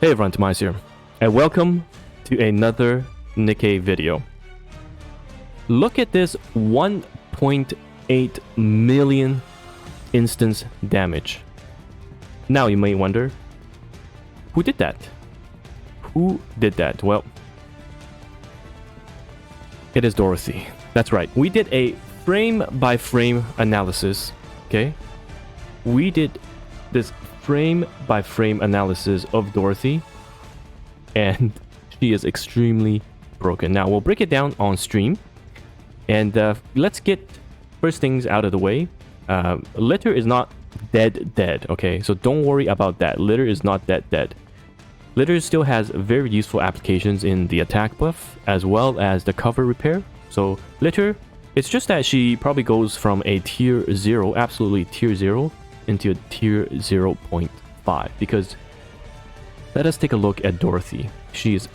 Hey everyone, TimaeuSS here, and welcome to another NIKKE video. Look at this 1.8 million instance damage. Now you may wonder, who did that? Who did that? Well, it is Dorothy. That's right. We did a frame-by-frame analysis, okay? We did this frame-by-frame analysis of Dorothy, and she is extremely broken. Now, we'll break it down on stream, and let's get first things out of the way. Litter is not dead, okay? So don't worry about that. Litter is not dead. Litter still has very useful applications in the attack buff, as well as the cover repair. So Litter, it's just that she probably goes from a tier 0, absolutely tier 0, into a tier 0.5, because let us take a look at Dorothy. She is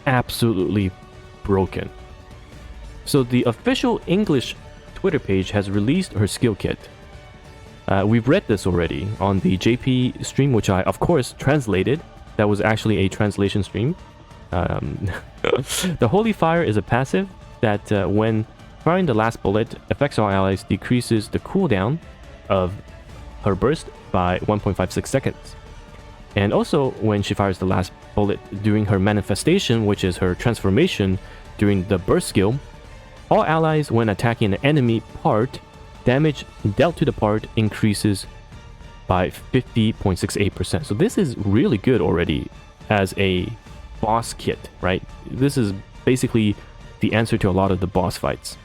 absolutely broken. So the official English Twitter page has released her skill kit. We've read this already on the JP stream, which I of course translated. That was actually a translation stream. The Holy Fire is a passive that when firing the last bullet affects all allies, decreases the cooldown of her burst by 1.56 seconds. And also, when she fires the last bullet during her manifestation, which is her transformation during the burst skill, all allies when attacking an enemy part, damage dealt to the part increases by 50.68%. So this is really good already as a boss kit, right? This is basically the answer to a lot of the boss fights.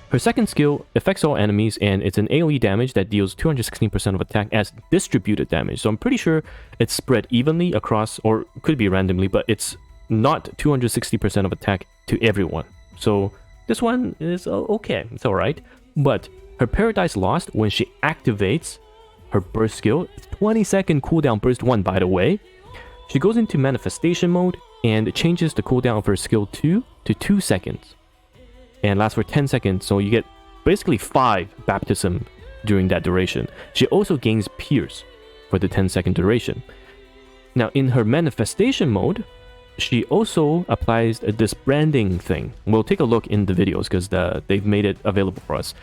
Her second skill affects all enemies, and it's an AoE damage that deals 216% of attack as distributed damage. So I'm pretty sure it's spread evenly across, or could be randomly, but it's not 260% of attack to everyone. So this one is okay, it's alright. But her Paradise Lost, when she activates her burst skill, it's 20-second cooldown burst 1, by the way. She goes into manifestation mode and changes the cooldown of her skill 2 to 2 seconds. And lasts for 10 seconds, so you get basically 5 baptism during that duration. She also gains Pierce for the 10-second duration. Now, in her manifestation mode, she also applies this branding thing. We'll take a look in the videos because they've made it available for us.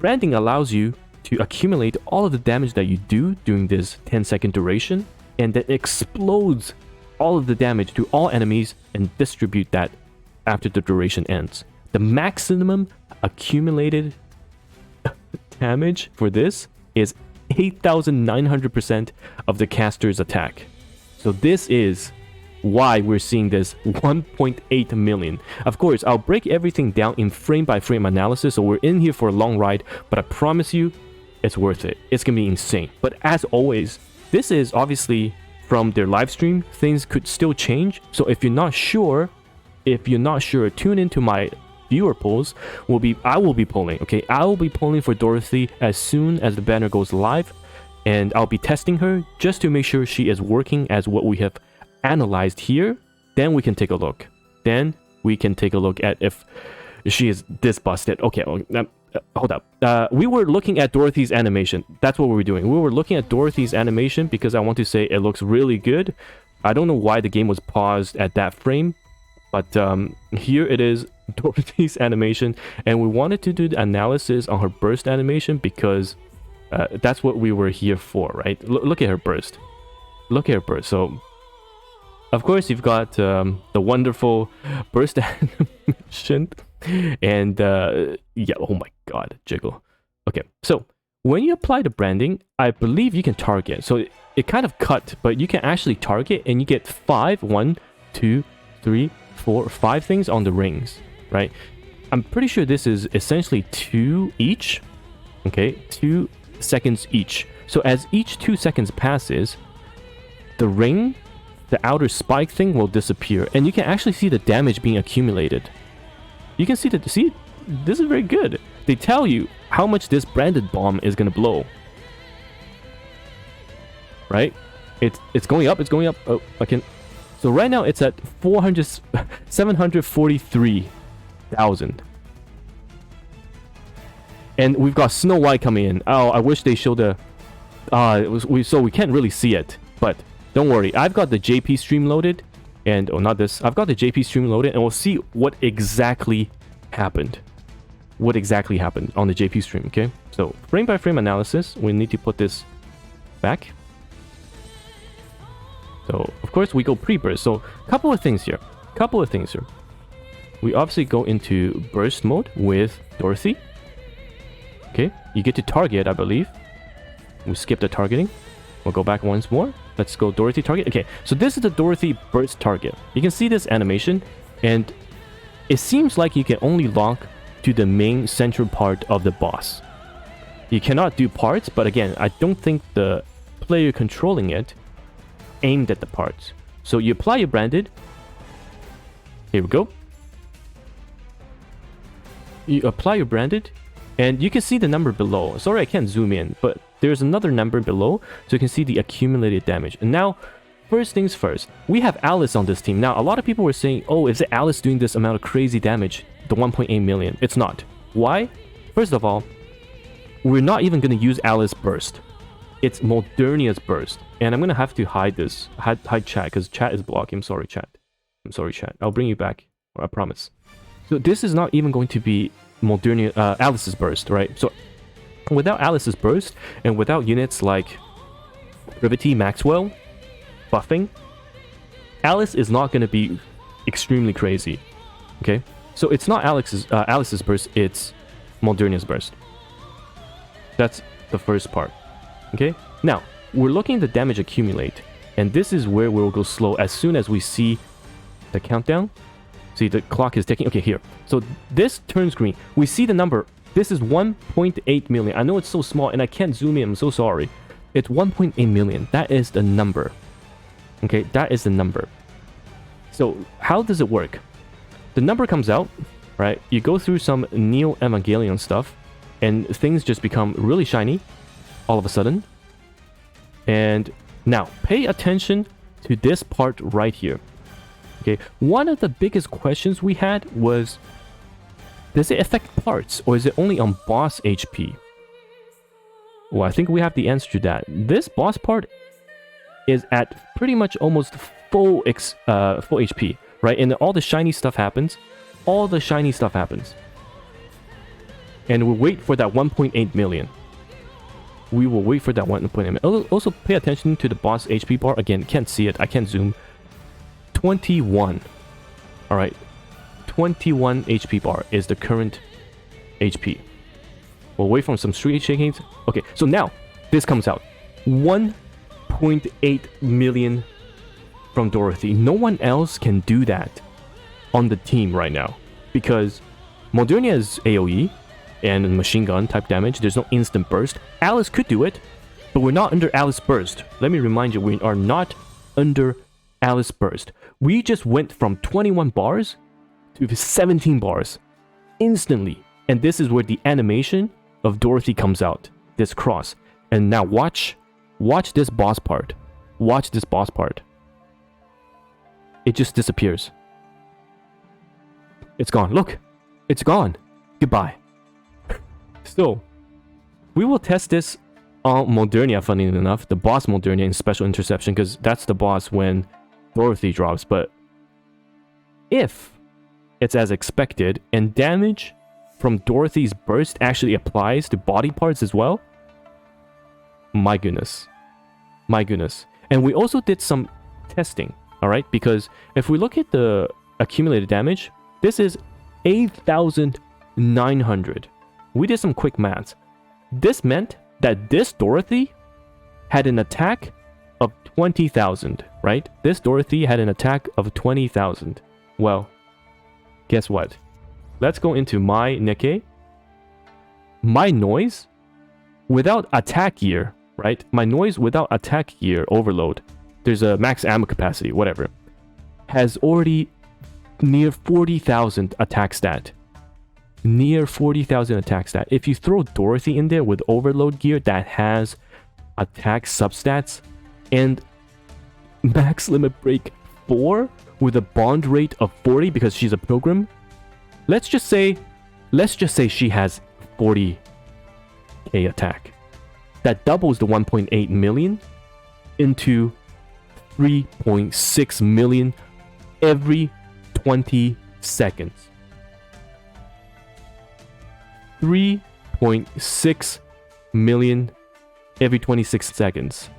Branding allows you to accumulate all of the damage that you do during this 10-second duration, and then explodes all of the damage to all enemies and distribute that after the duration ends. The maximum accumulated damage for this is 8,900% of the caster's attack. So this is why we're seeing this 1.8 million. Of course, I'll break everything down in frame-by-frame analysis, so we're in here for a long ride, but I promise you, it's worth it. It's gonna be insane. But as always, this is obviously from their live stream. Things could still change, so if you're not sure, tune into my viewer polls. I will be polling, okay? I will be polling for Dorothy as soon as the banner goes live, and I'll be testing her just to make sure she is working as what we have analyzed here. Then we can take a look. Then we can take a look at if she is this busted. Okay, hold up. We were looking at Dorothy's animation. That's what we were doing. We were looking at Dorothy's animation because I want to say it looks really good. I don't know why the game was paused at that frame, but here it is, Dorothy's animation, and we wanted to do the analysis on her burst animation because that's what we were here for, right? Look at her burst. Look at her burst. So, of course, you've got the wonderful burst animation, and yeah, oh my god, jiggle. Okay, so when you apply the branding, I believe you can target. So it kind of cut, but you can actually target, and you get 1, 2, 3, 4, 5 things on the rings, right? I'm pretty sure this is essentially 2 each, okay? 2 seconds each. So as each 2 seconds passes, the ring, the outer spike thing will disappear, and you can actually see the damage being accumulated. You can see that. See, this is very good. They tell you how much this branded bomb is gonna blow, right? It's going up. It's going up. Oh, I can. So right now it's at 743,000. And we've got Snow White coming in. Oh, I wish they showed the... so we can't really see it. But Don't worry, I've got the JP stream loaded, and oh, not this. I've got the JP stream loaded, and we'll see what exactly happened. What exactly happened on the JP stream, okay? So, frame by frame analysis, we need to put this back. So, of course, we go pre-burst. So, couple of things here. We obviously go into burst mode with Dorothy. Okay, you get to target, I believe. We skip the targeting. We'll go back once more. Let's go Dorothy target. Okay, so this is the Dorothy burst target. You can see this animation, and it seems like you can only lock to the main central part of the boss. You cannot do parts, but again, I don't think the player controlling it aimed at the parts. So you apply your branded. Here we go. You apply your branded, and you can see the number below. Sorry, I can't zoom in, but there's another number below, so you can see the accumulated damage. And now, first things first, we have Alice on this team. Now, a lot of people were saying, oh, is it Alice doing this amount of crazy damage? The 1.8 million. It's not. Why? First of all, we're not even going to use Alice burst. It's Modernia's burst. And I'm going to have to hide this. Hide chat, because chat is blocking. I'm sorry, chat. I'll bring you back. I promise. So this is not even going to be Modernia, Alice's burst, right? So without Alice's burst, and without units like Brevity, Maxwell, buffing, Alice is not going to be extremely crazy, okay? So it's not Alice's burst, it's Modernia's burst. That's the first part, okay? Now, we're looking at the damage accumulate, and this is where we'll go slow as soon as we see the countdown. See, the clock is ticking. Okay, here. So this turns green. We see the number. This is 1.8 million. I know it's so small and I can't zoom in. I'm so sorry. It's 1.8 million. That is the number. Okay, that is the number. So how does it work? The number comes out, right? You go through some Neo Evangelion stuff, and things just become really shiny all of a sudden. And now, pay attention to this part right here. Okay, one of the biggest questions we had was, does it affect parts, or is it only on boss HP? Well, I think we have the answer to that. This boss part is at pretty much almost full HP, right? And all the shiny stuff happens. And we'll wait for that 1.8 million. We will wait for that 1.8 million. Also, pay attention to the boss HP bar. Again, can't see it. I can't zoom. 21. Alright. 21 HP bar is the current HP. We'll wait for some street shakings. Okay, so now this comes out. 1.8 million from Dorothy. No one else can do that on the team right now, because Modernia is AoE and machine gun type damage. There's no instant burst. Alice could do it, but we're not under Alice burst. Let me remind you, we are not under Alice burst. We just went from 21 bars to 17 bars instantly. And this is where the animation of Dorothy comes out. This cross. And now watch this boss part. Watch this boss part. It just disappears. It's gone. Look. It's gone. Goodbye. So, we will test this on Modernia, funny enough. The boss Modernia in Special Interception, because that's the boss when Dorothy drops. But if it's as expected and damage from Dorothy's burst actually applies to body parts as well, my goodness. And we also did some testing, all right? Because if we look at the accumulated damage, this is 8,900. We did some quick maths. This meant that this Dorothy had an attack of 20,000, right? This Dorothy had an attack of 20,000. Well, guess what? Let's go into my NIKKE. My noise without attack gear, right? My noise without attack gear overload. There's a max ammo capacity, whatever. Has already near 40,000 attack stat. Near 40,000 attack stat. If you throw Dorothy in there with overload gear that has attack substats and max limit break 4 with a bond rate of 40 because she's a pilgrim, let's just say she has 40k attack. That doubles the 1.8 million into 3.6 million every 20 seconds. 3.6 million every 26 seconds.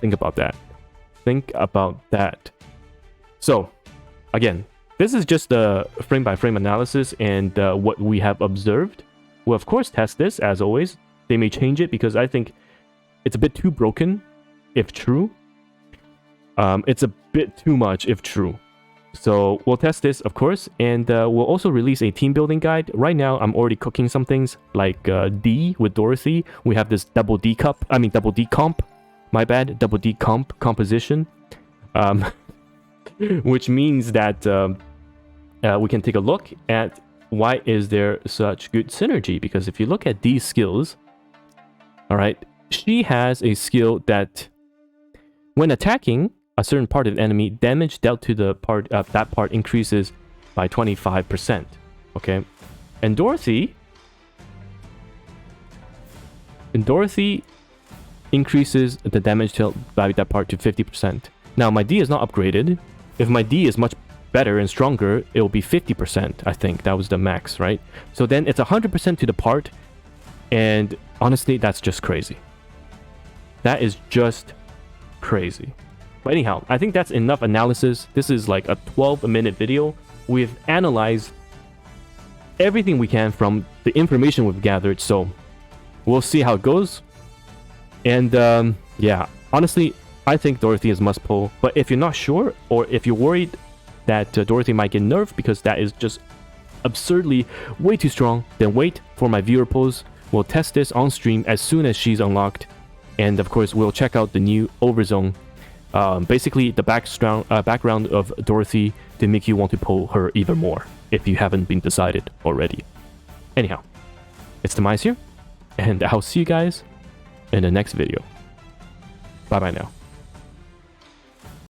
Think about that. Think about that. So, again, this is just a frame-by-frame analysis and what we have observed. We'll, of course, test this, as always. They may change it because I think it's a bit too broken, if true. It's a bit too much, if true. So we'll test this, of course, and we'll also release a team building guide. Right now, I'm already cooking some things like D with Dorothy. We have this double D comp. My bad, double D composition, which means that we can take a look at why is there such good synergy. Because if you look at these skills, all right, she has a skill that when attacking a certain part of the enemy, damage dealt to the part that part increases by 25%. Okay, and Dorothy increases the damage dealt by that part to 50%. Now my D is not upgraded. If my D is much better and stronger, it will be 50%. I think that was the max, right? So then it's 100% to the part, and honestly, that's just crazy. That is just crazy. But anyhow, I think that's enough analysis. This is like a 12-minute video. We've analyzed everything we can from the information we've gathered, so we'll see how it goes. And yeah, honestly, I think Dorothy is must pull. But if you're not sure, or if you're worried that Dorothy might get nerfed because that is just absurdly way too strong, then wait for my viewer polls. We'll test this on stream as soon as she's unlocked. And of course, we'll check out the new Overzone. Basically, the background of Dorothy to make you want to pull her even more, if you haven't been decided already. Anyhow, it's TimaeuSS here, and I'll see you guys in the next video. Bye-bye now.